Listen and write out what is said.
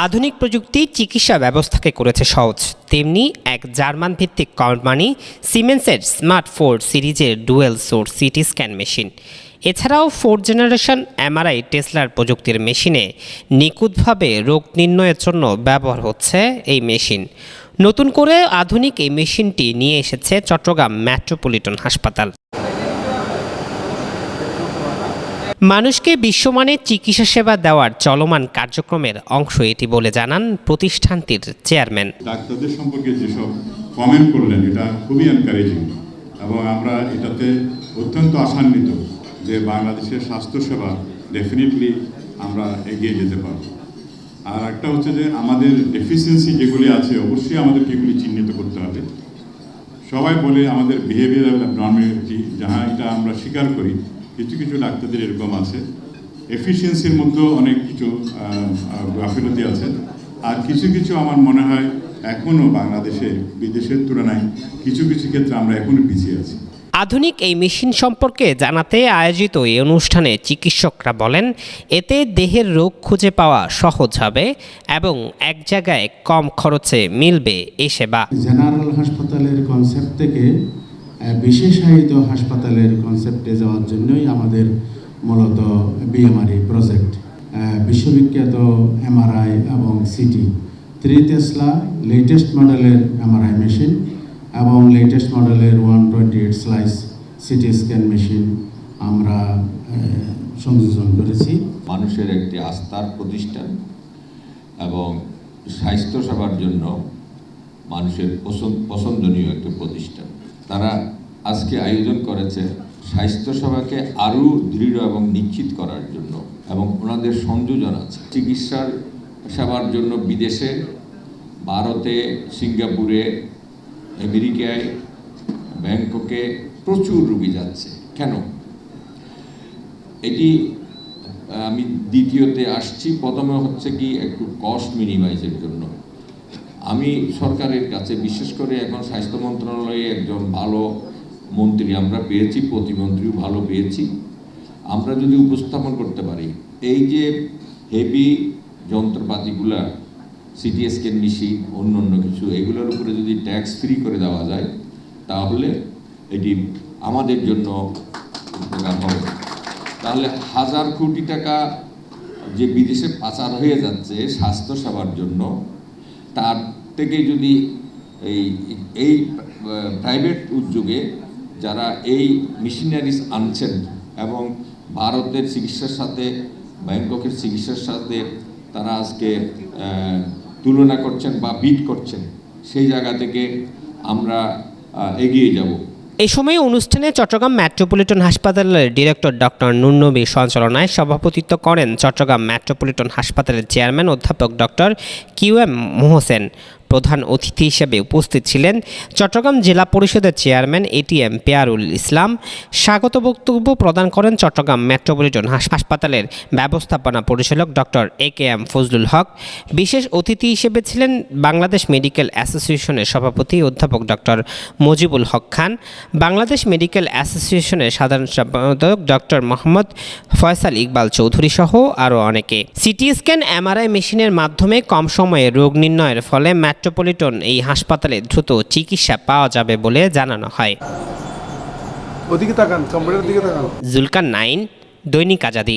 আধুনিক প্রযুক্তি চিকিৎসা ব্যবস্থাকে করেছে সহজ, তেমনি এক জার্মান ভিত্তিক কোম্পানি সিমেন্সের স্মার্ট 4 সিরিজের dual source CT scan machine, এছাড়াও 4th জেনারেশন এমআরআই টেসলার প্রযুক্তির মেশিনে নিখুঁতভাবে রোগ নির্ণয়ের জন্য ব্যবহার হচ্ছে এই মেশিন। নতুন করে আধুনিক এই মেশিনটি নিয়ে এসেছে চট্টগ্রাম মেট্রোপলিটন হাসপাতাল। মানুষকে বিশ্বমানের চিকিৎসা সেবা দেওয়ার চলমান কার্যক্রমের অংশ এটি বলে জানান প্রতিষ্ঠানটির চেয়ারম্যান। ডাক্তারদের সম্পর্কে যেসব কমেন্ট করলেন এটা খুবই এনকারেজিং এবং আমরা এটাতে অত্যন্ত আশান্বিত যে বাংলাদেশের স্বাস্থ্যসেবা ডেফিনেটলি আমরা এগিয়ে যেতে পারব। আর একটা হচ্ছে যে আমাদের ডেফিসিয়েন্সি যেগুলি আছে অবশ্যই আমাদেরকে এগুলি চিহ্নিত করতে হবে। সবাই বলে আমাদের বিহেভিয়ারাল অ্যাবনর্মালিটি, যাহা এটা আমরা স্বীকার করি, কিছু কিছু ডাক্তারদের এরকম আছে। এফিসিয়েন্সির মধ্যেও অনেক কিছু গাফিলতি আছে। আর কিছু কিছু আমার মনে হয় এখনও বাংলাদেশে বিদেশের তুলনায় কিছু কিছু ক্ষেত্রে আমরা এখনও পিছিয়ে আছি। আধুনিক এই মেশিন সম্পর্কে জানাতে আয়োজিত এই অনুষ্ঠানে চিকিৎসকরা বলেন, এতে দেহের রোগ খুঁজে পাওয়া সহজ হবে এবং এক জায়গায় কম খরচে মিলবে এই সেবা। জেনারেল হাসপাতালের কনসেপ্ট থেকে বিশেষায়িত হাসপাতালের কনসেপ্টে যাওয়ার জন্যই আমাদের মূলত বিএমআরই প্রজেক্ট। বিশ্ববিখ্যাত এমআরআই এবং সিটি 3 টেসলা লেটেস্ট মডেলের এমআরআই মেশিন এবং লেটেস্ট মডেলের 128 স্লাইস সিটি স্ক্যান মেশিন আমরা সংযোজন করেছি। মানুষের একটি আস্থার প্রতিষ্ঠান এবং স্বাস্থ্যসেবার জন্য মানুষের পছন্দনীয় একটি প্রতিষ্ঠান। তারা আজকে আয়োজন করেছে স্বাস্থ্যসেবাকে আরও দৃঢ় এবং নিশ্চিত করার জন্য এবং ওনাদের সংযোজন আছে চিকিৎসার সেবার জন্য বিদেশে, ভারতে, সিঙ্গাপুরে, আমেরিকায়, ব্যাংককে প্রচুর রোগী যাচ্ছে। কেন? এটি আমি দ্বিতীয়তে আসছি। প্রথমে হচ্ছে কি একটু কস্ট মিনিমাইজের জন্য আমি সরকারের কাছে, বিশেষ করে এখন স্বাস্থ্য মন্ত্রণালয়ে একজন ভালো মন্ত্রী আমরা পেয়েছি, প্রতিমন্ত্রীও ভালো পেয়েছি। আমরা যদি উপস্থাপন করতে পারি এই যে হেভি যন্ত্রপাতিগুলা, সিটি স্ক্যান মেশিন, অন্য কিছু, এগুলোর উপরে যদি ট্যাক্স ফ্রি করে দেওয়া যায় তাহলে এটি আমাদের জন্য উপকার হবে। তাহলে 1000 কোটি টাকা যে বিদেশে পাচার হয়ে যাচ্ছে স্বাস্থ্যসেবার জন্য, তার থেকে যদি এই প্রাইভেট উদ্যোগে যারা এই মেশিনারিজ আনছেন এবং ভারতের চিকিৎসার সাথে ব্যাংককের চিকিৎসার সাথে তারা আজকে তুলনা করছেন বা বিট করছেন, সেই জায়গা থেকে আমরা এগিয়ে যাব। এই সময় অনুষ্ঠানে চট্টগ্রাম মেট্রোপলিটন হাসপাতালের ডিরেক্টর ডক্টর নুর নবীর সঞ্চালনায় সভাপতিত্ব করেন চট্টগ্রাম মেট্রোপলিটন হাসপাতালের চেয়ারম্যান অধ্যাপক ডক্টর কিউএম মোহসেন। প্রধান অতিথি হিসেবে উপস্থিত ছিলেন চট্টগ্রাম জেলা পরিষদের চেয়ারম্যান এটিএম পেয়ারুল ইসলাম। স্বাগত বক্তব্য প্রদান করেন চট্টগ্রাম মেট্রোপলিটন হাসপাতালের ব্যবস্থাপনা পরিচালক ডক্টর AKM ফজলুল হক। বিশেষ অতিথি হিসেবে ছিলেন বাংলাদেশ মেডিকেল অ্যাসোসিয়েশনের সভাপতি অধ্যাপক ডক্টর মুজিবুল হক খান, বাংলাদেশ মেডিকেল অ্যাসোসিয়েশনের সাধারণ সম্পাদক ডক্টর মোহাম্মদ ফয়সাল ইকবাল চৌধুরী সহ আরও অনেকে। সিটি স্ক্যান এমআরআই মেশিনের মাধ্যমে কম সময়ে রোগ নির্ণয়ের ফলে মেট্রোপলিটন এই হাসপাতালে দ্রুত চিকিৎসা পাওয়া যাবে বলে জানানো হয়। ওদিকে তাকান, কম্পিউটারের দিকে তাকান। জুলকার 9, দৈনিক আজাদী।